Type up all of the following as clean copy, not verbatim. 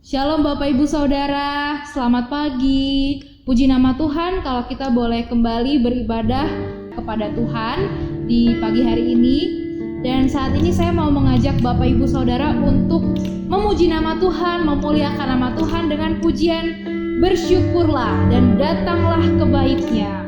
Shalom Bapak Ibu Saudara, selamat pagi. Puji nama Tuhan kalau kita boleh kembali beribadah kepada Tuhan di pagi hari ini. Dan saat ini saya mau mengajak Bapak Ibu Saudara untuk memuji nama Tuhan, memuliakan nama Tuhan dengan pujian bersyukurlah dan datanglah ke bait-Nya.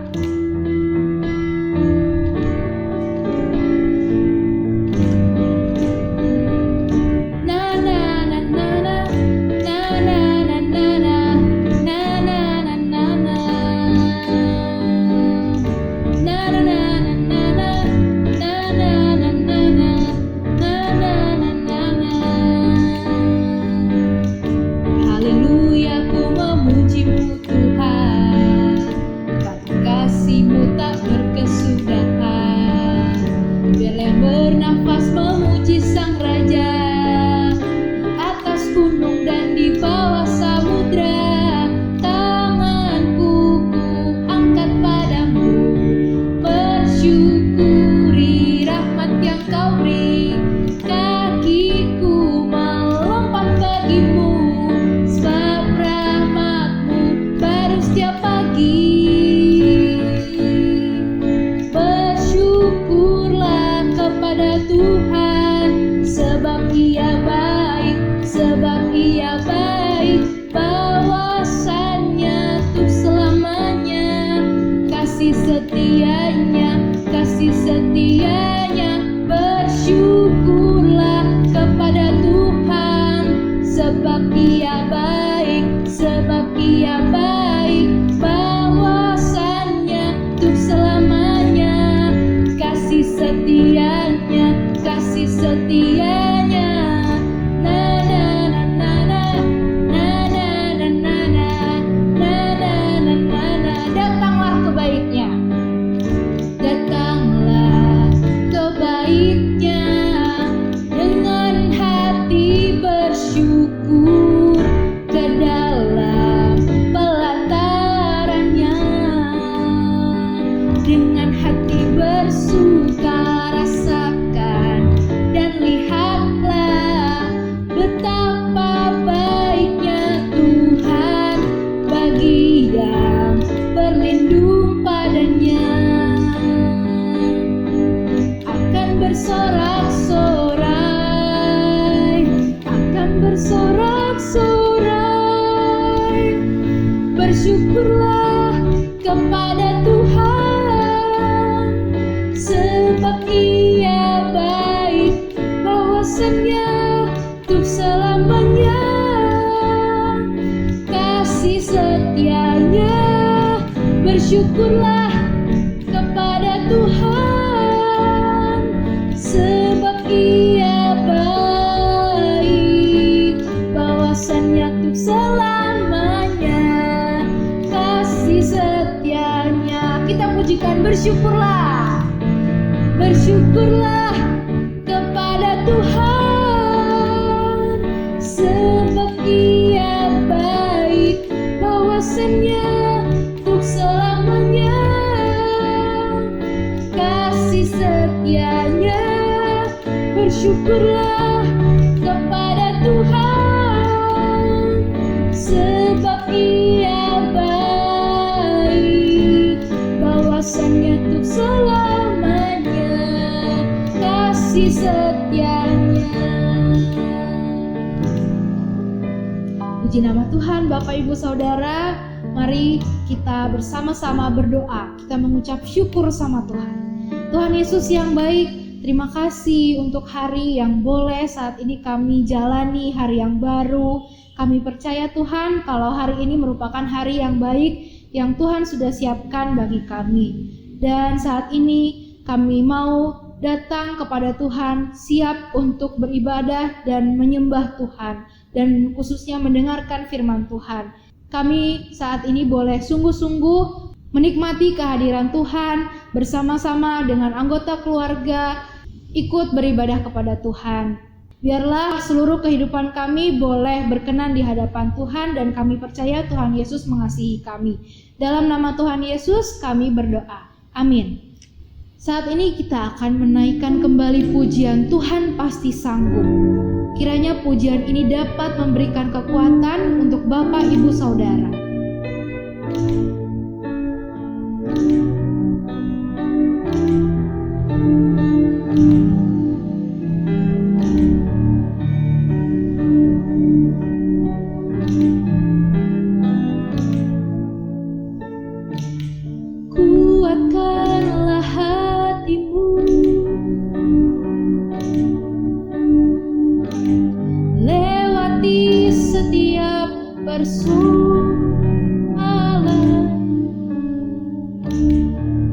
Bersyukurlah kepada Tuhan, sebab Ia baik, bahwasannya untuk selamanya kasih setianya. Bersyukurlah kepada Tuhan, sebab Ia baik, bahwasannya untuk selamanya setianya. Kita pujikan bersyukurlah. Bersyukurlah kepada Tuhan, sebab Ia baik, bahwasannya untuk selamanya kasih setianya. Bersyukurlah kepada Tuhan, sebab Ia baik, bahwasannya untuk selamanya kasih setianya. Puji nama Tuhan. Bapak Ibu Saudara, mari kita bersama-sama berdoa. Kita mengucap syukur sama Tuhan. Tuhan Yesus yang baik, terima kasih untuk hari yang boleh saat ini kami jalani, hari yang baru. Kami percaya Tuhan kalau hari ini merupakan hari yang baik yang Tuhan sudah siapkan bagi kami. Dan saat ini kami mau datang kepada Tuhan, siap untuk beribadah dan menyembah Tuhan, dan khususnya mendengarkan firman Tuhan. Kami saat ini boleh sungguh-sungguh menikmati kehadiran Tuhan bersama-sama dengan anggota keluarga, ikut beribadah kepada Tuhan. Biarlah seluruh kehidupan kami boleh berkenan di hadapan Tuhan, dan kami percaya Tuhan Yesus mengasihi kami. Dalam nama Tuhan Yesus kami berdoa. Amin. Saat ini kita akan menaikkan kembali pujian Tuhan Pasti Sanggup. Kiranya pujian ini dapat memberikan kekuatan untuk Bapak Ibu Saudara. Kuatkanlah hatimu, lewati setiap persoalan.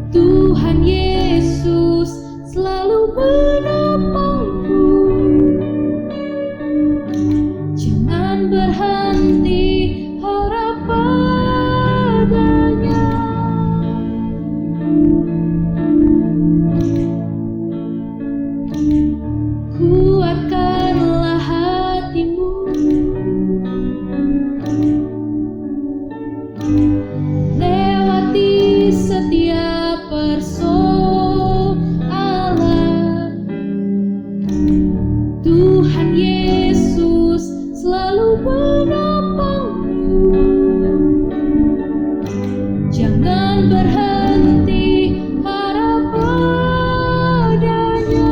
Tuhan Yesus selalu menopangmu. Jangan berhenti harap padanya. Kuatkanlah hatimu, lewati setiap persoalan. Tuhan Yesus selalu menopangmu. Jangan berhenti harap padanya.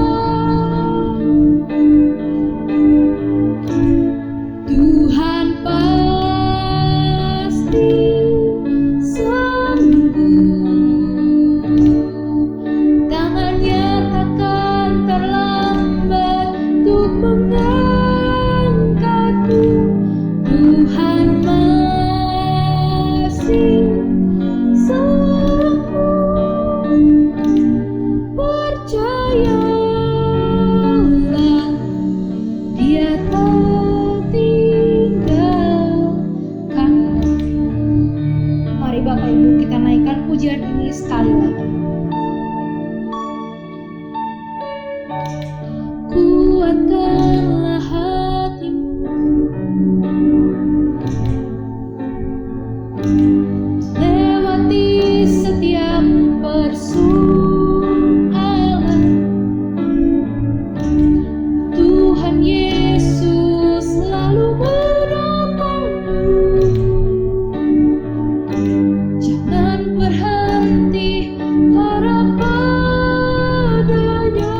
Tuhan pasti sanggup. Tangannya takkan terlambat untuk mengangkatmu. Tuhan masih sanggup. Percayalah, Dia tak tinggalkanmu. Mari Bapak Ibu kita naikkan pujian ini sekali lagi. Kuatkanlah hatimu, lewati setiap persoalan. Tuhan Yesus selalu menopangmu. Jangan berhenti harap padanya.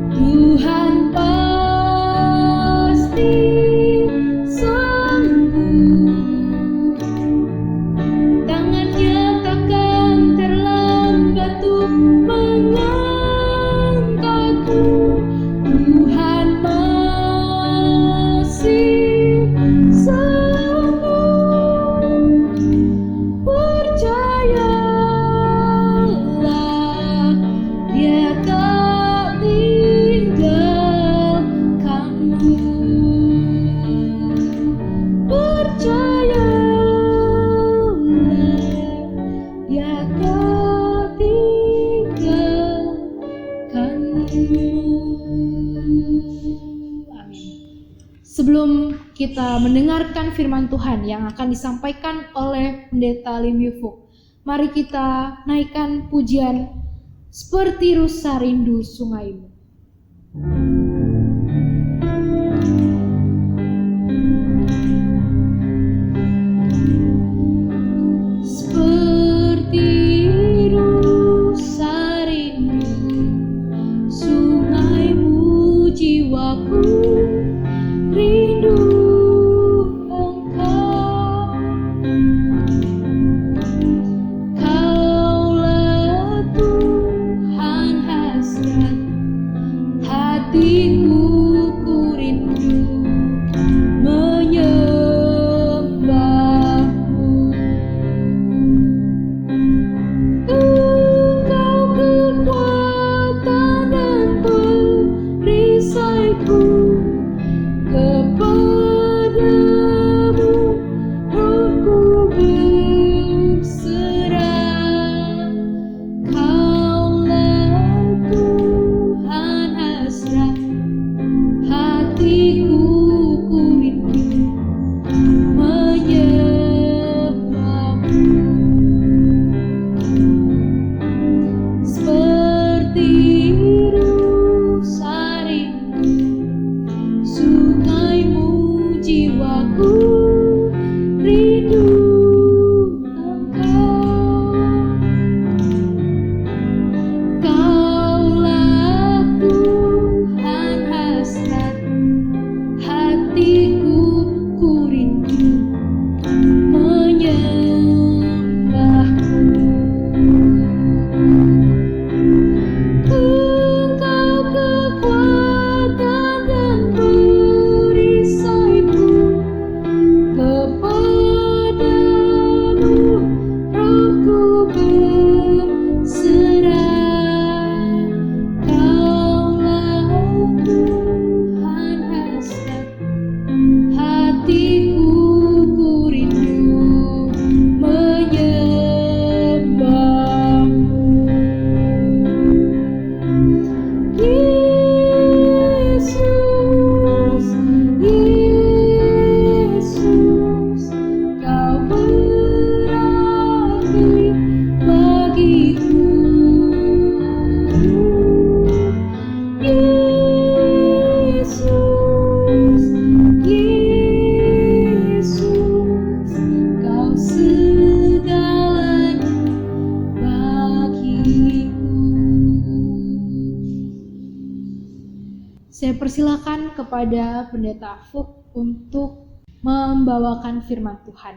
Tuhan pasti sanggup. Tangannya takkan terlambat untuk mengangkatmu. Tuhan masih sanggup. Percayalah, Dia tak tinggalkanmu. Percayalah, Dia tak tinggalkanmu. Amin. Sebelum kita mendengarkan firman Tuhan yang akan disampaikan oleh Pendeta Lim Yufuk, mari kita naikkan pujian Seperti Rusa Rindu Sungaimu. Seperti rusa rindu sungaimu, jiwaku rindu Engkau. Kaulah Tuhan hasrat hatiku, ku rindu menyembahmu. Engkau kekuatan dan perisaiku, kepadamu rohku berserah. Kaulah Tuhan hasrat hatiku, ku rindu menyembahmu. persilakan kepada Pendeta Fuk untuk membawakan firman Tuhan.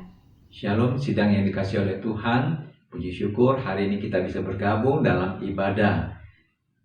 Shalom sidang yang dikasih oleh Tuhan. Puji syukur hari ini kita bisa bergabung dalam ibadah.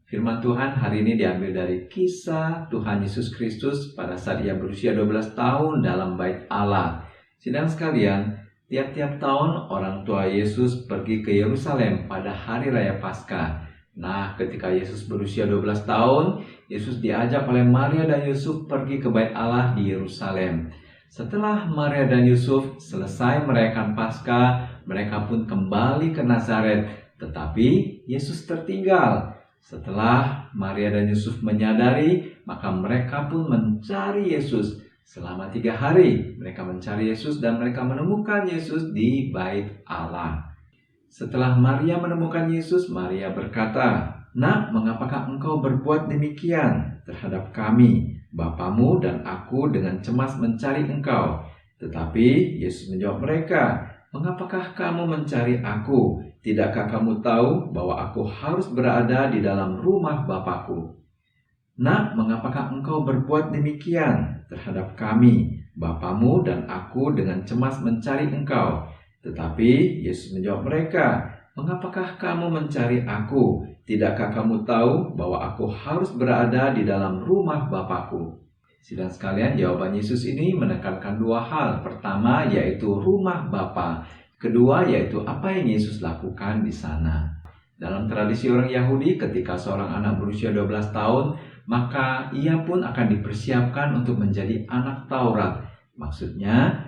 Firman Tuhan hari ini diambil dari kisah Tuhan Yesus Kristus pada saat ia berusia 12 tahun dalam bait Allah. Sidang sekalian, tiap-tiap tahun orang tua Yesus pergi ke Yerusalem pada hari raya Paskah. Nah, ketika Yesus berusia 12 tahun, Yesus diajak oleh Maria dan Yusuf pergi ke bait Allah di Yerusalem. Setelah Maria dan Yusuf selesai merayakan Paskah, mereka pun kembali ke Nazaret. Tetapi Yesus tertinggal. Setelah Maria dan Yusuf menyadari, maka mereka pun mencari Yesus. Selama 3 hari mereka mencari Yesus dan mereka menemukan Yesus di bait Allah. Setelah Maria menemukan Yesus, Maria berkata, "Nak, mengapakah engkau berbuat demikian terhadap kami? Bapamu dan aku dengan cemas mencari engkau." Tetapi Yesus menjawab mereka, "Mengapakah kamu mencari aku? Tidakkah kamu tahu bahwa aku harus berada di dalam rumah Bapakku? Nak, mengapakah engkau berbuat demikian terhadap kami? Bapamu dan aku dengan cemas mencari engkau." Tetapi Yesus menjawab mereka, "Mengapakah kamu mencari aku? Tidakkah kamu tahu bahwa aku harus berada di dalam rumah Bapakku?" Sidang sekalian, jawaban Yesus ini menekankan 2 hal. Pertama, yaitu rumah Bapa. Kedua, yaitu apa yang Yesus lakukan di sana. Dalam tradisi orang Yahudi, ketika seorang anak berusia 12 tahun, maka ia pun akan dipersiapkan untuk menjadi anak Taurat. Maksudnya,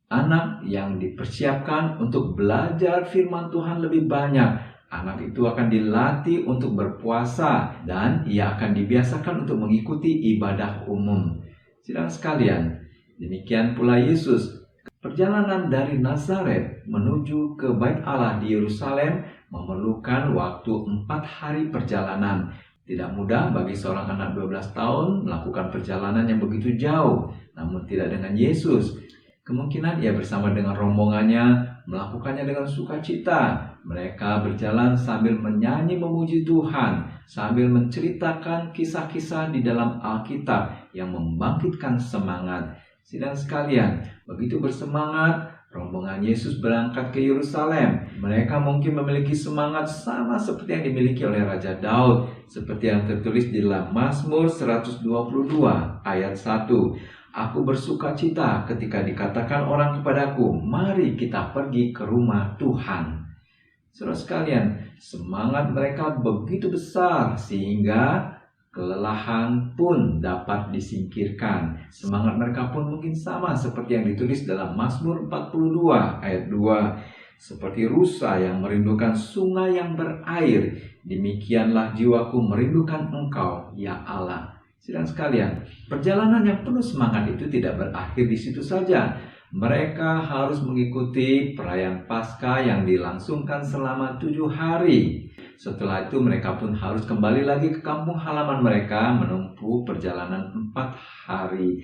anak yang dipersiapkan untuk belajar firman Tuhan lebih banyak. Anak itu akan dilatih untuk berpuasa dan ia akan dibiasakan untuk mengikuti ibadah umum. Sidang sekalian, demikian pula Yesus. Perjalanan dari Nazaret menuju ke bait Allah di Yerusalem memerlukan waktu 4 hari perjalanan. Tidak mudah bagi seorang anak 12 tahun melakukan perjalanan yang begitu jauh, namun tidak dengan Yesus. Kemungkinan ia bersama dengan rombongannya melakukannya dengan sukacita. Mereka berjalan sambil menyanyi memuji Tuhan, sambil menceritakan kisah-kisah di dalam Alkitab yang membangkitkan semangat. Sidang sekalian, begitu bersemangat, rombongan Yesus berangkat ke Yerusalem. Mereka mungkin memiliki semangat sama seperti yang dimiliki oleh Raja Daud, seperti yang tertulis di dalam Mazmur 122 ayat 1. "Aku bersukacita ketika dikatakan orang kepadaku, mari kita pergi ke rumah Tuhan." Saudara sekalian, semangat mereka begitu besar sehingga kelelahan pun dapat disingkirkan. Semangat mereka pun mungkin sama seperti yang ditulis dalam Mazmur 42 ayat 2. "Seperti rusa yang merindukan sungai yang berair, demikianlah jiwaku merindukan Engkau, ya Allah." Sidang sekalian, perjalanan yang penuh semangat itu tidak berakhir di situ saja. Mereka harus mengikuti perayaan Paskah yang dilangsungkan selama 7 hari. Setelah itu mereka pun harus kembali lagi ke kampung halaman mereka menempuh perjalanan 4 hari.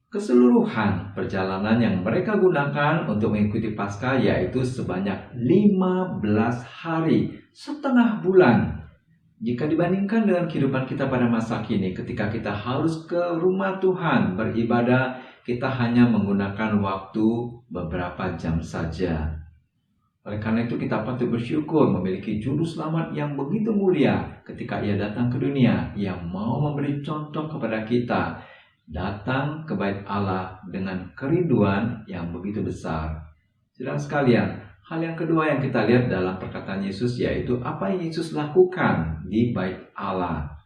Keseluruhan perjalanan yang mereka gunakan untuk mengikuti Paskah yaitu sebanyak 15 hari, setengah bulan. Jika dibandingkan dengan kehidupan kita pada masa kini, ketika kita harus ke rumah Tuhan beribadah, kita hanya menggunakan waktu beberapa jam saja. Oleh karena itu kita patut bersyukur memiliki juru selamat yang begitu mulia ketika ia datang ke dunia, yang mau memberi contoh kepada kita, datang ke bait Allah dengan kerinduan yang begitu besar. Saudara sekalian, hal yang kedua yang kita lihat dalam perkataan Yesus yaitu apa yang Yesus lakukan di bait Allah.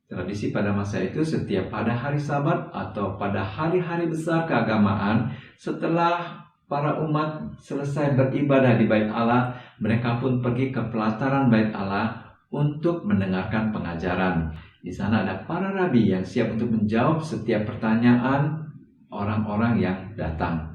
Tradisi pada masa itu setiap pada hari Sabat atau pada hari-hari besar keagamaan, setelah para umat selesai beribadah di bait Allah, mereka pun pergi ke pelataran bait Allah untuk mendengarkan pengajaran. Di sana ada para rabi yang siap untuk menjawab setiap pertanyaan orang-orang yang datang.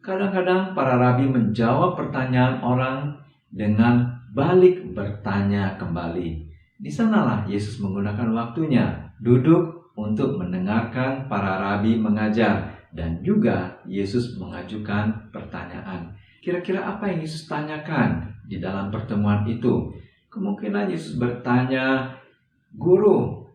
Kadang-kadang para rabi menjawab pertanyaan orang dengan balik bertanya kembali. Di sanalah Yesus menggunakan waktunya duduk untuk mendengarkan para rabi mengajar, dan juga Yesus mengajukan pertanyaan. Kira-kira apa yang Yesus tanyakan di dalam pertemuan itu? Kemungkinan Yesus bertanya, "Guru,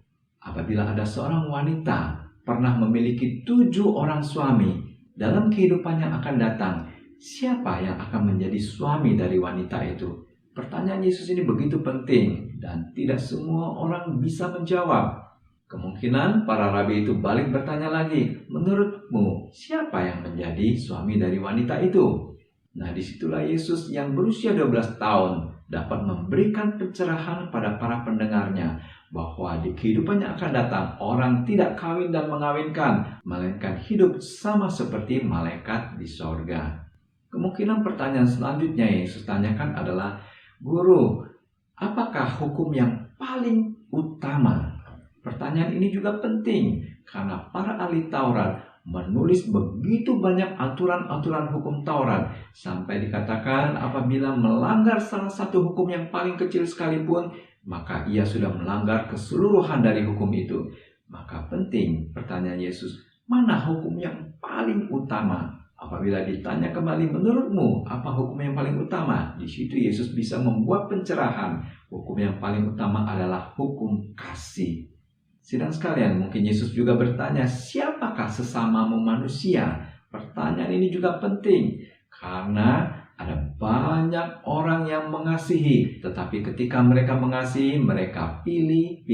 apabila ada seorang wanita pernah memiliki 7 orang suami. Dalam kehidupan yang akan datang, siapa yang akan menjadi suami dari wanita itu? Pertanyaan Yesus ini begitu penting dan tidak semua orang bisa menjawab. Kemungkinan para rabi itu balik bertanya lagi, menurutmu siapa yang menjadi suami dari wanita itu? Nah, disitulah Yesus yang berusia 12 tahun dapat memberikan pencerahan pada para pendengarnya bahwa di kehidupan yang akan datang orang tidak kawin dan mengawinkan, melainkan hidup sama seperti malaikat di sorga. Kemungkinan pertanyaan selanjutnya yang Yesus tanyakan adalah, Guru, apakah hukum yang paling utama? Pertanyaan ini juga penting karena para ahli Taurat menulis begitu banyak aturan-aturan hukum Taurat sampai dikatakan apabila melanggar salah satu hukum yang paling kecil sekalipun, maka ia sudah melanggar keseluruhan dari hukum itu. Maka penting pertanyaan Yesus, mana hukum yang paling utama? Apabila ditanya kembali, menurutmu apa hukum yang paling utama? Di situ Yesus bisa membuat pencerahan. Hukum yang paling utama adalah hukum kasih. Sidang sekalian, mungkin Yesus juga bertanya, siapakah sesamamu manusia? Pertanyaan ini juga penting karena ada banyak orang yang mengasihi, tetapi ketika mereka mengasihi, mereka pilih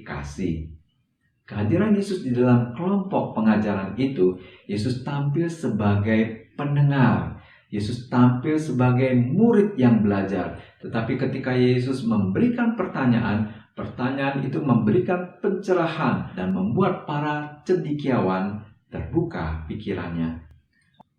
kasih. Kehadiran Yesus di dalam kelompok pengajaran itu, Yesus tampil sebagai pendengar. Yesus tampil sebagai murid yang belajar. Tetapi ketika Yesus memberikan pertanyaan itu memberikan pencerahan dan membuat para cendekiawan terbuka pikirannya.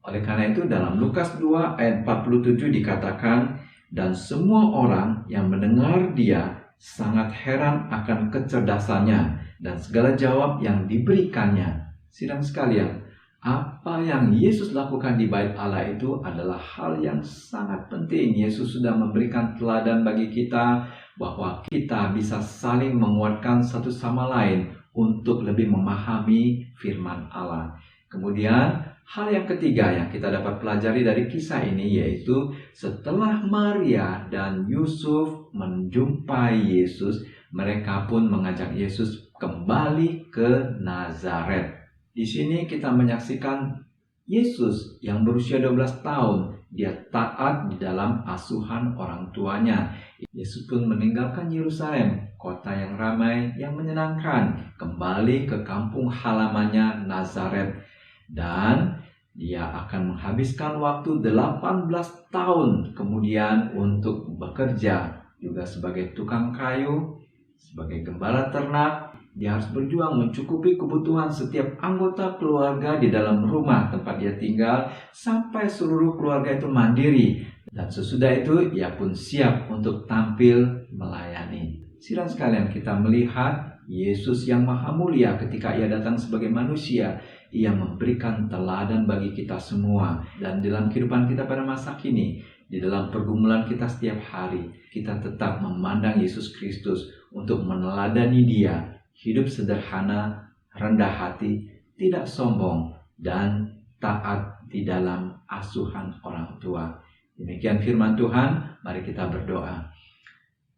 Oleh karena itu dalam Lukas 2 ayat 47 dikatakan, dan semua orang yang mendengar dia sangat heran akan kecerdasannya dan segala jawab yang diberikannya. Sidang sekalian, apa yang Yesus lakukan di bait Allah itu adalah hal yang sangat penting. Yesus sudah memberikan teladan bagi kita bahwa kita bisa saling menguatkan satu sama lain untuk lebih memahami firman Allah. Kemudian hal yang ketiga yang kita dapat pelajari dari kisah ini yaitu setelah Maria dan Yusuf menjumpai Yesus, mereka pun mengajak Yesus kembali ke Nazaret. Di sini kita menyaksikan Yesus yang berusia 12 tahun, dia taat di dalam asuhan orang tuanya. Yesus pun meninggalkan Yerusalem, kota yang ramai, yang menyenangkan, kembali ke kampung halamannya Nazaret. Dan dia akan menghabiskan waktu 18 tahun kemudian untuk bekerja, juga sebagai tukang kayu, sebagai gembala ternak. Dia harus berjuang mencukupi kebutuhan setiap anggota keluarga di dalam rumah tempat dia tinggal sampai seluruh keluarga itu mandiri. Dan sesudah itu ia pun siap untuk tampil melayani. Sidang sekalian, kita melihat Yesus yang maha mulia ketika ia datang sebagai manusia. Ia memberikan teladan bagi kita semua. Dan dalam kehidupan kita pada masa kini, di dalam pergumulan kita setiap hari, kita tetap memandang Yesus Kristus untuk meneladani dia. Hidup sederhana, rendah hati, tidak sombong, dan taat di dalam asuhan orang tua. Demikian firman Tuhan, mari kita berdoa.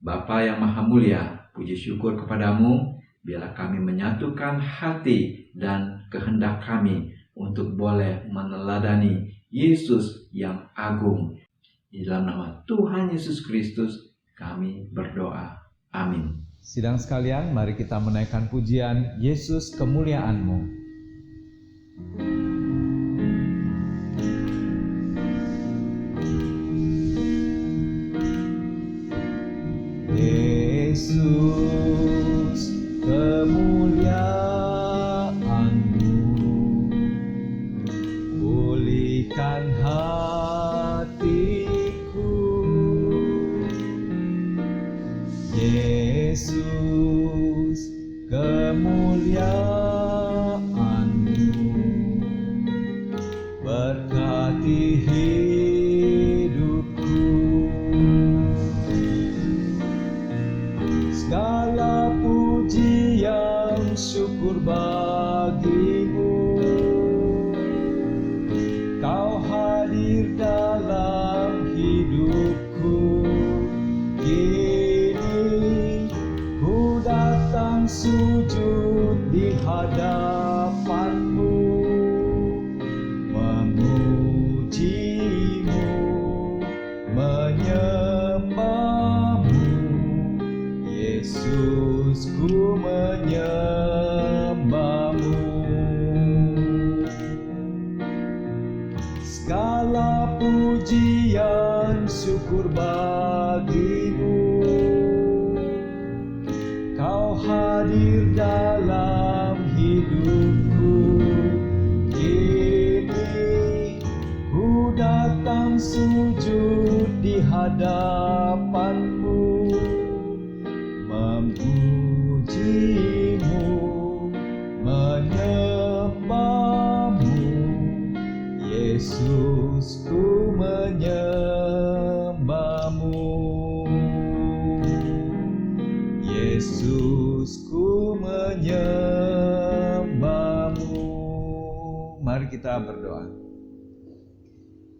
Bapa yang maha mulia, puji syukur kepadamu, biarlah kami menyatukan hati dan kehendak kami untuk boleh meneladani Yesus yang agung. Di dalam nama Tuhan Yesus Kristus, kami berdoa. Amin. Sidang sekalian, mari kita menaikkan pujian Yesus kemuliaan-Mu. Yesus kemuliaan-Mu, pulihkan hatiku. Yesus kemuliaan-Mu, berkati hidupku. Segala pujian syukur bagimu, Kau hadir dalam hidupku. Kini ku datang sujud di hadapan bersyukur bagimu. Kau hadir dalam hidupku. Kini ku datang sujud di hadapanmu, memujimu, menyembahmu. Yesus, ku menyembahmu. Yesus, ku menyembahmu. Mari kita berdoa.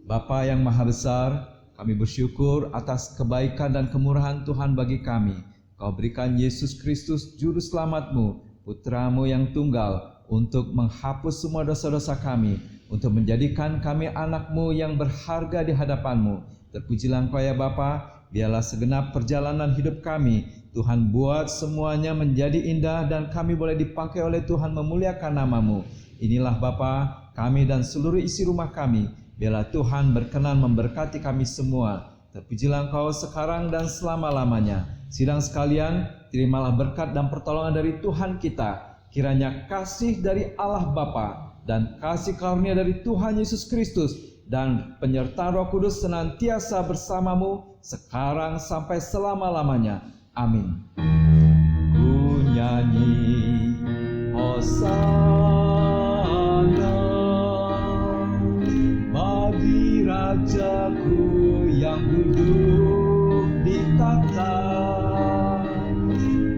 Bapa yang Maha Besar, kami bersyukur atas kebaikan dan kemurahan Tuhan bagi kami. Kau berikan Yesus Kristus Juru Selamat-Mu, Putra-Mu yang tunggal, untuk menghapus semua dosa-dosa kami, untuk menjadikan kami anak-Mu yang berharga di hadapan-Mu. Terpujilah Engkau ya Bapa, biarlah segenap perjalanan hidup kami, Tuhan buat semuanya menjadi indah dan kami boleh dipakai oleh Tuhan memuliakan nama-Mu. Inilah Bapa, kami dan seluruh isi rumah kami, biarlah Tuhan berkenan memberkati kami semua. Terpujilah Engkau sekarang dan selama-lamanya. Sidang sekalian, terimalah berkat dan pertolongan dari Tuhan kita. Kiranya kasih dari Allah Bapa dan kasih karunia dari Tuhan Yesus Kristus dan penyertaan Roh Kudus senantiasa bersamamu sekarang sampai selama-lamanya. Amin. Ku nyanyi Hosana bagi Rajaku yang duduk di takhta.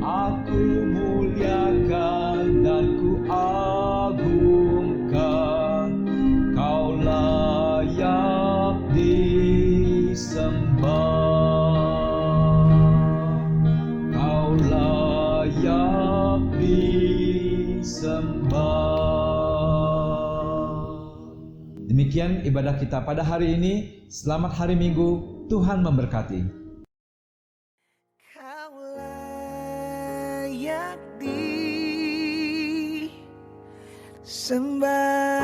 Aku muliakan dan ku agungkan, Kau layak disembah. Kau layak disembah. Demikian ibadah kita pada hari ini. Selamat hari Minggu, Tuhan memberkati. Kau layak disembah.